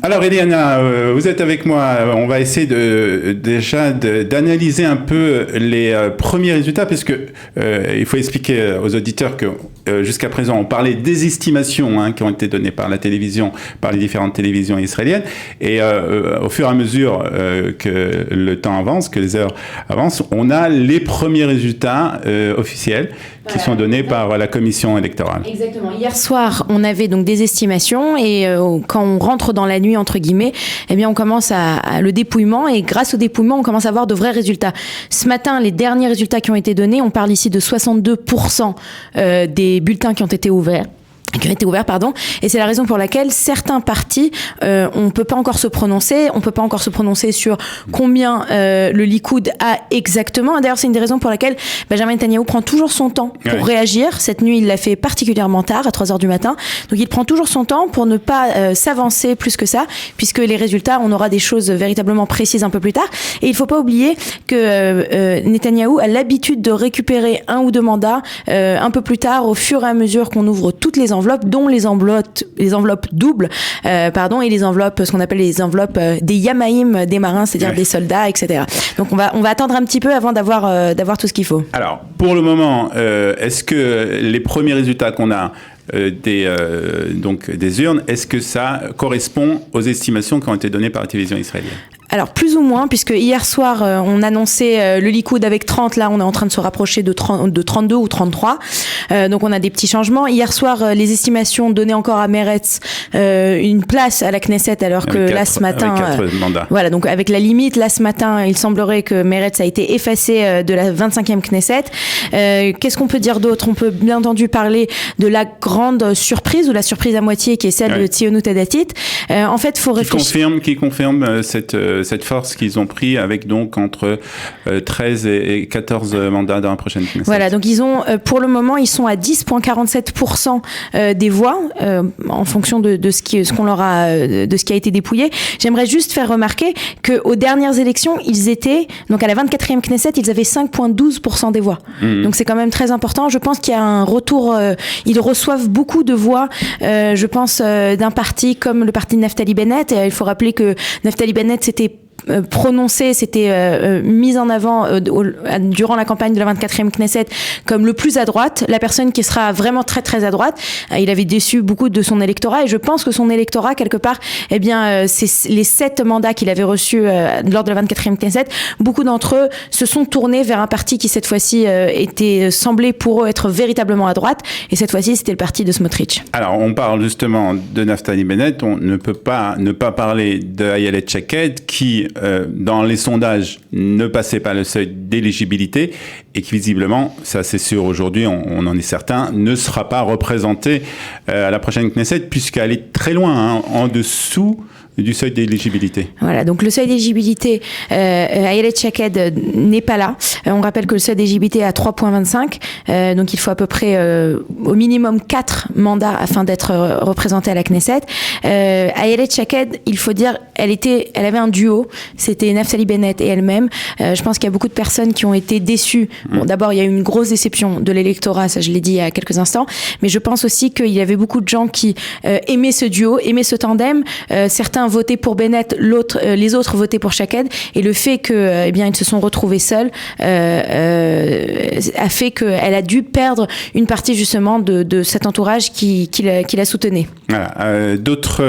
Alors Eliana, vous êtes avec moi. On va essayer d'analyser un peu les premiers résultats, puisque il faut expliquer aux auditeurs que jusqu'à présent on parlait des estimations qui ont été données par la télévision, par les différentes télévisions israéliennes, et au fur et à mesure que le temps avance, que les heures avancent, on a les premiers résultats officiels qui sont donnés par la commission électorale. Exactement. Hier soir, on avait donc des estimations et quand on rentre dans la nuit, entre guillemets, eh bien, on commence à le dépouillement et grâce au dépouillement, on commence à avoir de vrais résultats. Ce matin, les derniers résultats qui ont été donnés, on parle ici de 62% des bulletins qui ont été ouverts. Et c'est la raison pour laquelle certains partis, on peut pas encore se prononcer sur combien le Likoud a exactement. D'ailleurs, c'est une des raisons pour laquelle Benjamin Netanyahou prend toujours son temps pour réagir. Cette nuit, il l'a fait particulièrement tard, à 3h du matin. Donc, il prend toujours son temps pour ne pas s'avancer plus que ça, puisque les résultats, on aura des choses véritablement précises un peu plus tard. Et il faut pas oublier que Netanyahou a l'habitude de récupérer 1 ou 2 mandats un peu plus tard, au fur et à mesure qu'on ouvre toutes les enveloppes, dont les enveloppes doubles, et les enveloppes, ce qu'on appelle les enveloppes des yamaïm des marins, c'est-à-dire des soldats, etc. Donc on va attendre un petit peu avant d'avoir tout ce qu'il faut. Alors, pour le moment, est-ce que les premiers résultats qu'on a des urnes, est-ce que ça correspond aux estimations qui ont été données par la télévision israélienne ? Alors, plus ou moins, puisque hier soir, on annonçait le Likoud avec 30. Là, on est en train de se rapprocher de 32 ou 33. Donc, on a des petits changements. Hier soir, les estimations donnaient encore à Meretz une place à la Knesset, alors que là, ce matin... Avec 4 mandats. Voilà, donc avec la limite, là, ce matin, il semblerait que Meretz a été effacé de la 25e Knesset. Qu'est-ce qu'on peut dire d'autre ? On peut bien entendu parler de la grande surprise, ou la surprise à moitié, qui est celle de Tzionut Hadatit. En fait, il faut réfléchir... Qui confirme cette force qu'ils ont pris avec donc entre 13 et 14 mandats dans la prochaine Knesset. Voilà, donc ils ont, pour le moment, ils sont à 10,47% des voix, en fonction de ce qui a été dépouillé. J'aimerais juste faire remarquer qu'aux dernières élections, ils étaient, donc à la 24e Knesset, ils avaient 5,12% des voix. Donc c'est quand même très important. Je pense qu'il y a un retour, ils reçoivent beaucoup de voix, je pense, d'un parti comme le parti de Naftali Bennett. Et il faut rappeler que Naftali Bennett s'était mise en avant durant la campagne de la 24e Knesset comme le plus à droite, la personne qui sera vraiment très très à droite. Il avait déçu beaucoup de son électorat et je pense que son électorat, quelque part, c'est les 7 mandats qu'il avait reçus lors de la 24e Knesset. Beaucoup d'entre eux se sont tournés vers un parti qui cette fois-ci semblait pour eux être véritablement à droite, et cette fois-ci c'était le parti de Smotrich. Alors on parle justement de Naftali Bennett, on ne peut pas ne pas parler de Ayelet Shaked qui dans les sondages ne passait pas le seuil d'éligibilité et qui visiblement, ça c'est sûr aujourd'hui, on en est certain, ne sera pas représentée à la prochaine Knesset puisqu'elle est très loin, en dessous du seuil d'éligibilité. Voilà, donc le seuil d'éligibilité, Ayelet Shaked n'est pas là. On rappelle que le seuil d'éligibilité est à 3,25, donc il faut à peu près au minimum 4 mandats afin d'être représentée à la Knesset. Ayelet Shaked, il faut dire, elle avait un duo, c'était Naftali Bennett et elle-même. Je pense qu'il y a beaucoup de personnes qui ont été déçues. Bon, d'abord, il y a eu une grosse déception de l'électorat, ça je l'ai dit il y a quelques instants, mais je pense aussi qu'il y avait beaucoup de gens qui aimaient ce duo, aimaient ce tandem. Certains votaient pour Bennett, les autres votaient pour Shaked, et le fait que, ils se sont retrouvés seuls a fait qu'elle a dû perdre une partie justement de cet entourage qui la soutenait. Voilà. D'autres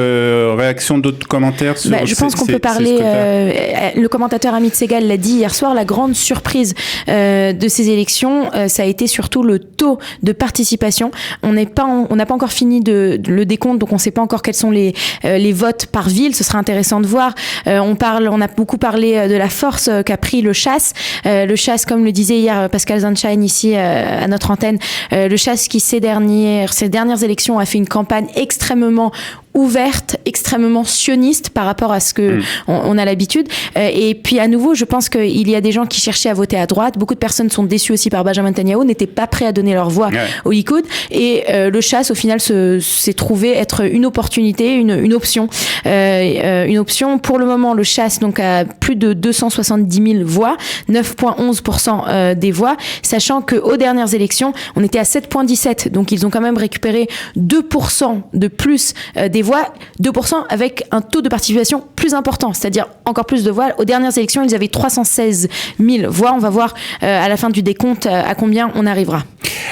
réactions, d'autres commentaires sur je pense qu'on peut parler. Le commentateur Amit Segal l'a dit hier soir. La grande surprise de ces élections, ça a été surtout le taux de participation. On n'a pas encore fini le décompte, donc on ne sait pas encore quels sont les votes par ville. Ce sera intéressant de voir. On a beaucoup parlé de la force qu'a pris le Chasse. Le Chasse, comme le disait hier Pascal Sunshine ici à notre antenne, le Chasse qui ces dernières élections a fait une campagne extrêmement ouverte, extrêmement sioniste par rapport à ce que on a l'habitude. Et puis à nouveau, je pense qu'il y a des gens qui cherchaient à voter à droite. Beaucoup de personnes sont déçues aussi par Benjamin Netanyahou, n'étaient pas prêts à donner leur voix au Likoud. Et le Chasse, au final, s'est trouvé être une opportunité, une option. Une option. Pour le moment, le Chasse donc a plus de 270 000 voix, 9,11% des voix, sachant qu'aux dernières élections, on était à 7,17. Donc ils ont quand même récupéré 2% de plus des les voix, 2% avec un taux de participation plus important, c'est-à-dire encore plus de voix. Aux dernières élections, ils avaient 316 000 voix. On va voir à la fin du décompte à combien on arrivera.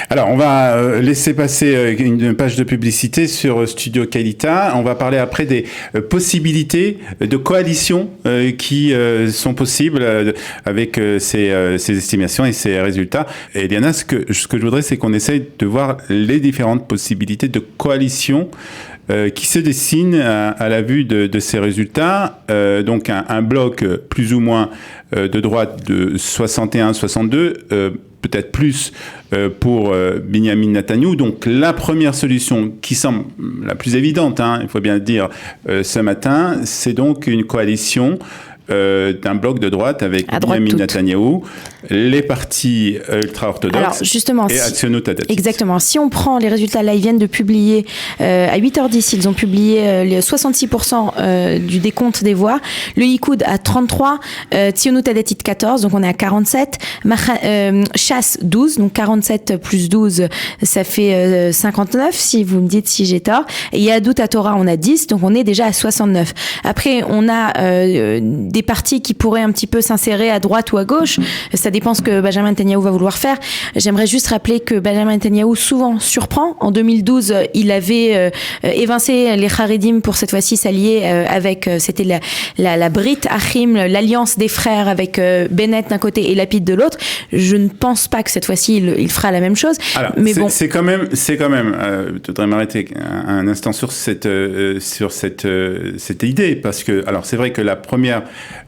Alors, on va laisser passer une page de publicité sur Studio Qualita. On va parler après des possibilités de coalition qui sont possibles avec ces estimations et ces résultats. Et Eliana, ce que je voudrais, c'est qu'on essaye de voir les différentes possibilités de coalition qui se dessinent à la vue de ces résultats. Donc, un bloc plus ou moins de droite de 61-62, peut-être plus pour Binyamin Netanyahou. Donc la première solution qui semble la plus évidente, il faut bien le dire, ce matin, c'est donc une coalition d'un bloc de droite avec Binyamin Netanyahou, les partis ultra-orthodoxes et Atzionut Hadatit. Exactement. Si on prend les résultats, là, ils viennent de publier, à 8h10, ils ont publié les 66% du décompte des voix. Le Likoud à 33, Atzionut Hadatit 14, donc on est à 47. Shas 12, donc 47 plus 12, ça fait 59, si vous me dites si j'ai tort. Et Yahadut HaTorah, on a 10, donc on est déjà à 69. Après, on a des partis qui pourraient un petit peu s'insérer à droite ou à gauche. Ça dépend ce que Benjamin Netanyahou va vouloir faire. J'aimerais juste rappeler que Benjamin Netanyahou souvent surprend. En 2012, il avait évincé les Haredim pour cette fois-ci s'allier avec, c'était la Brit Achim, l'alliance des frères avec Bennett d'un côté et Lapid de l'autre. Je ne pense pas que cette fois-ci il fera la même chose. Alors, mais bon, c'est quand même. Je voudrais m'arrêter un instant sur cette idée, parce que alors c'est vrai que la première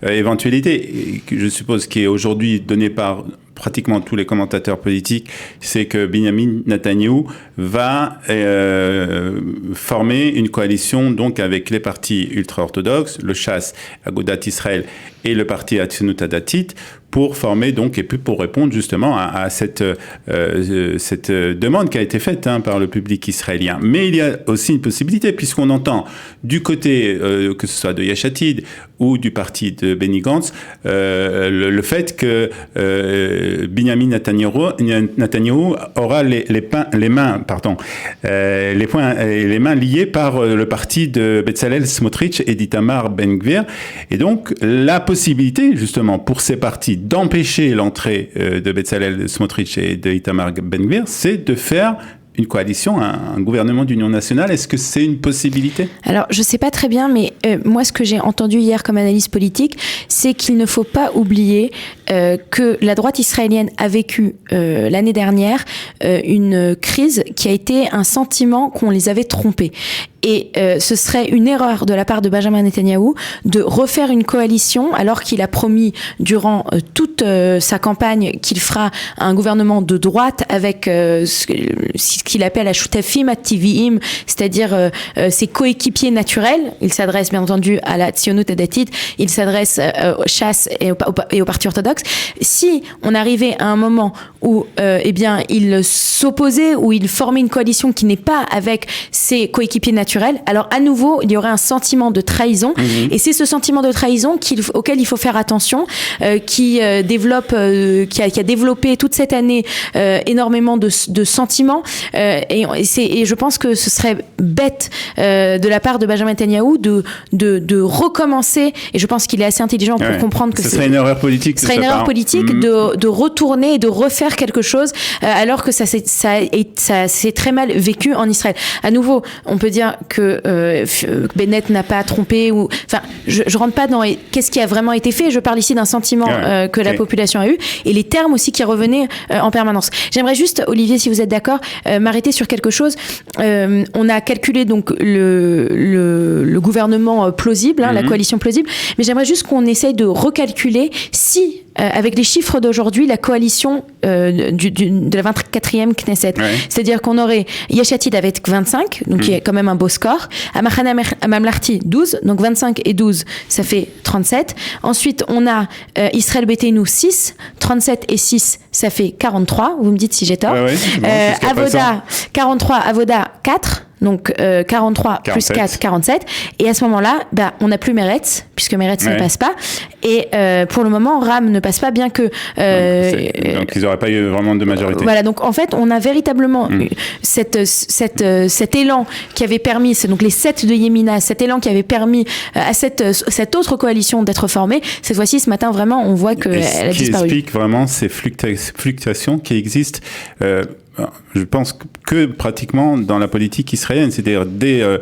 éventualité, que je suppose qui est aujourd'hui donnée par pratiquement tous les commentateurs politiques, c'est que Binyamin Netanyahou va former une coalition donc avec les partis ultra-orthodoxes, le Shas, Agudat Israël et le parti Atzionut Hadatit, pour former donc et puis pour répondre justement à cette demande qui a été faite par le public israélien. Mais il y a aussi une possibilité, puisqu'on entend du côté que ce soit de Yesh Atid ou du parti de Benny Gantz le fait que Binyamin Netanyahou aura les mains liées par le parti de Bezalel Smotrich et d'Itamar Ben-Gvir, et donc la possibilité justement pour ces partis d'empêcher l'entrée de Bezalel Smotrich et de Itamar Ben-Gvir, c'est de faire une coalition, un gouvernement d'union nationale. Est-ce que c'est une possibilité ? Alors, je ne sais pas très bien, mais moi, ce que j'ai entendu hier comme analyse politique, c'est qu'il ne faut pas oublier que la droite israélienne a vécu l'année dernière une crise qui a été un sentiment qu'on les avait trompés. Et ce serait une erreur de la part de Benjamin Netanyahou de refaire une coalition alors qu'il a promis durant toute sa campagne qu'il fera un gouvernement de droite avec ce qu'il appelle la Shutafim Ativim, c'est-à-dire ses coéquipiers naturels. Il s'adresse bien entendu à la Tzionut Hadatit, il s'adresse au Shas et au parti orthodoxe. Si on arrivait à un moment où il s'opposait, où il formait une coalition qui n'est pas avec ses coéquipiers naturels, alors à nouveau il y aurait un sentiment de trahison, et c'est ce sentiment de trahison auquel il faut faire attention, qui a développé toute cette année énormément de sentiments, et je pense que ce serait bête de la part de Benjamin Netanyahou de recommencer, et je pense qu'il est assez intelligent pour comprendre que ce serait une erreur politique, de retourner et de refaire quelque chose alors que ça s'est très mal vécu en Israël. À nouveau, on peut dire que Bennett n'a pas trompé, je rentre pas dans qu'est-ce qui a vraiment été fait. Je parle ici d'un sentiment que la population a eu, et les termes aussi qui revenaient en permanence. J'aimerais juste, Olivier, si vous êtes d'accord, m'arrêter sur quelque chose. On a calculé donc le gouvernement plausible, la coalition plausible, mais j'aimerais juste qu'on essaye de recalculer si avec les chiffres d'aujourd'hui, la coalition de la 24e Knesset. C'est-à-dire qu'on aurait Yesh Atid avec 25, donc qui est quand même un beau score. Amachane Mamlarti 12, donc 25 et 12, ça fait 37. Ensuite, on a Israël Beiteinu 6, 37 et 6, ça fait 43. Vous me dites si j'ai tort. Bon, Avoda 43, Avoda 4. donc 43 plus 4, 47. Et à ce moment-là, on n'a plus Meretz, puisque Meretz ne passe pas. Et pour le moment, Ram ne passe pas, bien que... donc ils n'auraient pas eu vraiment de majorité. Voilà, donc en fait, on a véritablement cet élan qui avait permis, c'est donc les 7 de Yemina, cet élan qui avait permis à cette autre coalition d'être formée. Cette fois-ci, ce matin, vraiment, on voit qu'elle a disparu. Ce qui explique vraiment ces fluctuations qui existent, je pense que pratiquement dans la politique israélienne, c'est-à-dire des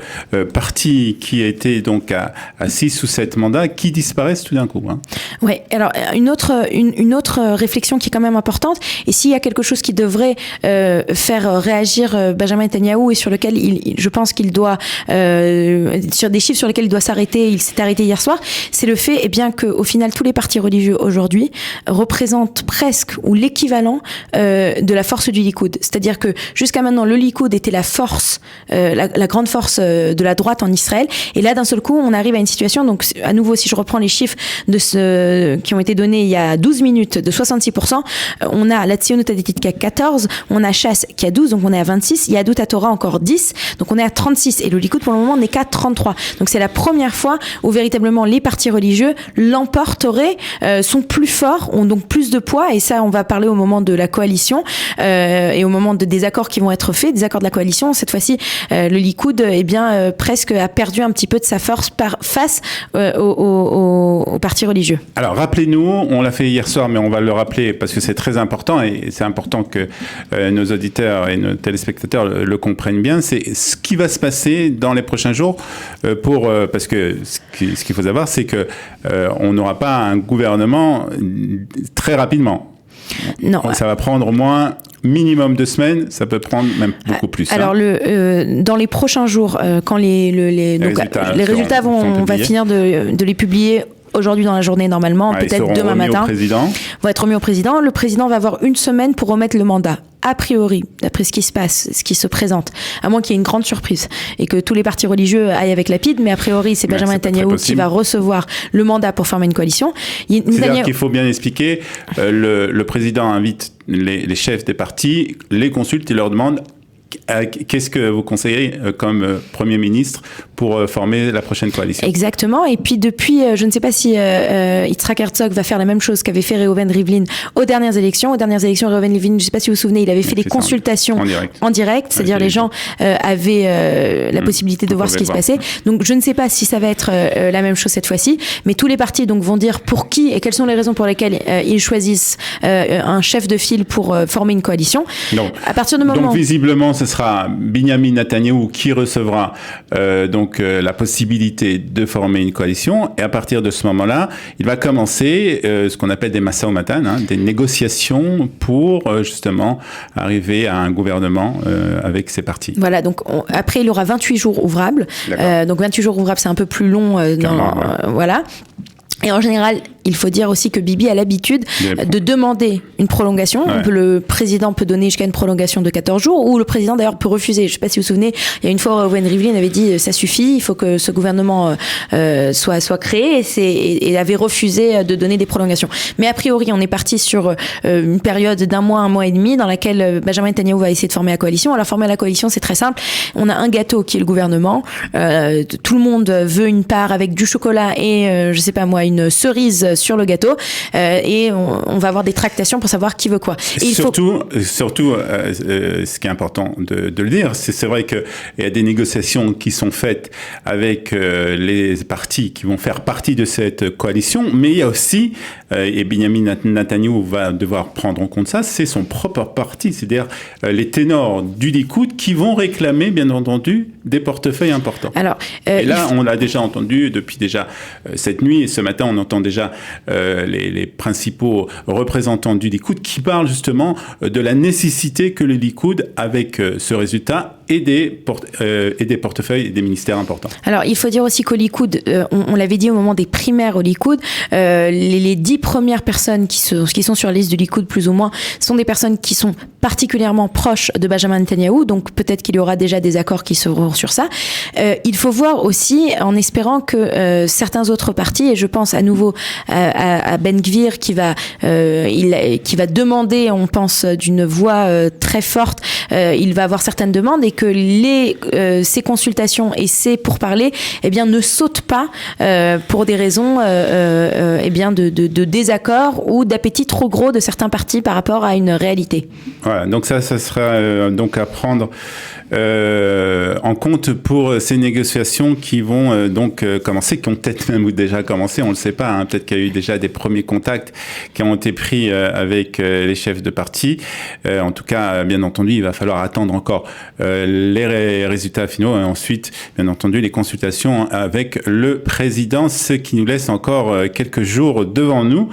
partis qui étaient donc à 6 ou 7 mandats qui disparaissent tout d'un coup. Hein. Oui, alors une autre réflexion qui est quand même importante, et s'il y a quelque chose qui devrait faire réagir Benjamin Netanyahou et sur lequel je pense qu'il doit, sur des chiffres sur lesquels il doit s'arrêter, il s'est arrêté hier soir, c'est le fait qu'au final tous les partis religieux aujourd'hui représentent presque ou l'équivalent de la force du Likoud. C'est-à-dire que jusqu'à maintenant, le Likoud était la force, la grande force de la droite en Israël. Et là, d'un seul coup, on arrive à une situation, donc à nouveau, si je reprends les chiffres qui ont été donnés il y a 12 minutes, de 66%, on a la Tzionut Adétit qui a 14, on a Shas qui a 12, donc on est à 26, il y a Yahadut HaTorah encore 10, donc on est à 36. Et le Likoud, pour le moment, n'est qu'à 33. Donc c'est la première fois où véritablement les partis religieux l'emporteraient, sont plus forts, ont donc plus de poids. Et ça, on va parler au moment de la coalition et au moment de désaccords qui vont être faits, des accords de la coalition. Cette fois-ci, le Likoud, presque a perdu un petit peu de sa force face aux partis religieux. Alors, rappelez-nous, on l'a fait hier soir, mais on va le rappeler parce que c'est très important et c'est important que nos auditeurs et nos téléspectateurs le comprennent bien. C'est ce qui va se passer dans les prochains jours parce que ce qu'il faut savoir, c'est que on n'aura pas un gouvernement très rapidement. Non. Ça va prendre au moins minimum 2 semaines, ça peut prendre même beaucoup plus. Alors, dans les prochains jours, quand les résultats on va finir de les publier aujourd'hui dans la journée normalement, peut-être demain matin, vont être remis au président. Le président va avoir 1 semaine pour remettre le mandat. A priori, d'après ce qui se passe, ce qui se présente, à moins qu'il y ait une grande surprise et que tous les partis religieux aillent avec Lapid, mais a priori, c'est Benjamin Netanyahou qui va recevoir le mandat pour former une coalition. C'est-à-dire qu'il faut bien expliquer, le président invite les chefs des partis, les consulte et leur demande qu'est-ce que vous conseillez comme Premier ministre pour former la prochaine coalition? Exactement. Et puis depuis, je ne sais pas si Yitzhak Herzog va faire la même chose qu'avait fait Reuven Rivlin aux dernières élections. Reuven Rivlin, je ne sais pas si vous vous souvenez, il avait fait des consultations en direct, c'est-à-dire les gens avaient la possibilité de voir ce qui se passait. Donc je ne sais pas si ça va être la même chose cette fois-ci, mais tous les partis donc vont dire pour qui et quelles sont les raisons pour lesquelles ils choisissent un chef de file pour former une coalition. Donc, à partir du moment... Donc visiblement, ce sera Binyamin Netanyahou qui recevra la possibilité de former une coalition, et à partir de ce moment-là, il va commencer ce qu'on appelle des Masa-o-Matan, des négociations pour justement arriver à un gouvernement avec ces partis. Voilà, donc après il aura 28 jours ouvrables. Donc 28 jours ouvrables, c'est un peu plus long. Voilà. Et en général, il faut dire aussi que Bibi a l'habitude de demander une prolongation. Ouais. Le président peut donner jusqu'à une prolongation de 14 jours, ou le président d'ailleurs peut refuser. Je ne sais pas si vous vous souvenez, il y a une fois Reuven Rivlin avait dit ça suffit, il faut que ce gouvernement soit créé, et avait refusé de donner des prolongations. Mais a priori, on est parti sur une période d'1 mois, 1 mois et demi, dans laquelle Benjamin Netanyahou va essayer de former la coalition. Alors former la coalition, c'est très simple. On a un gâteau qui est le gouvernement. Tout le monde veut une part avec du chocolat et je sais pas moi, une cerise sur le gâteau, et on va avoir des tractations pour savoir qui veut quoi. Et surtout, ce qui est important de le dire, c'est vrai qu'il y a des négociations qui sont faites avec les partis qui vont faire partie de cette coalition, mais il y a aussi, et Binyamin Netanyahou va devoir prendre en compte ça, c'est son propre parti, c'est-à-dire les ténors du Likoud qui vont réclamer, bien entendu, des portefeuilles importants. Alors, et là, on l'a déjà entendu depuis cette nuit, et ce matin, on entend déjà les principaux représentants du Likoud qui parlent justement de la nécessité que le Likoud, avec ce résultat, ait des portefeuilles et des ministères importants. Alors, il faut dire aussi qu'au Likoud, on l'avait dit au moment des primaires au Likoud, les 10 premières personnes qui sont sur la liste du Likoud, plus ou moins, sont des personnes qui sont particulièrement proches de Benjamin Netanyahou, donc peut-être qu'il y aura déjà des accords qui seront sur ça. Il faut voir aussi, en espérant que certains autres partis, et je pense à nouveau à Ben Gvir qui va demander, on pense d'une voix très forte, il va avoir certaines demandes, et que ces consultations et ces pourparlers, eh bien, ne sautent pas pour des raisons eh bien de désaccord ou d'appétit trop gros de certains partis par rapport à une réalité. Voilà, donc ça sera donc à prendre en compte pour ces négociations qui vont donc commencer, qui ont peut-être même déjà commencé, on ne le sait pas, hein, peut-être qu'il y a eu déjà des premiers contacts qui ont été pris avec les chefs de parti. En tout cas, bien entendu, il va falloir attendre encore les résultats finaux et ensuite, bien entendu, les consultations avec le président, ce qui nous laisse encore quelques jours devant nous.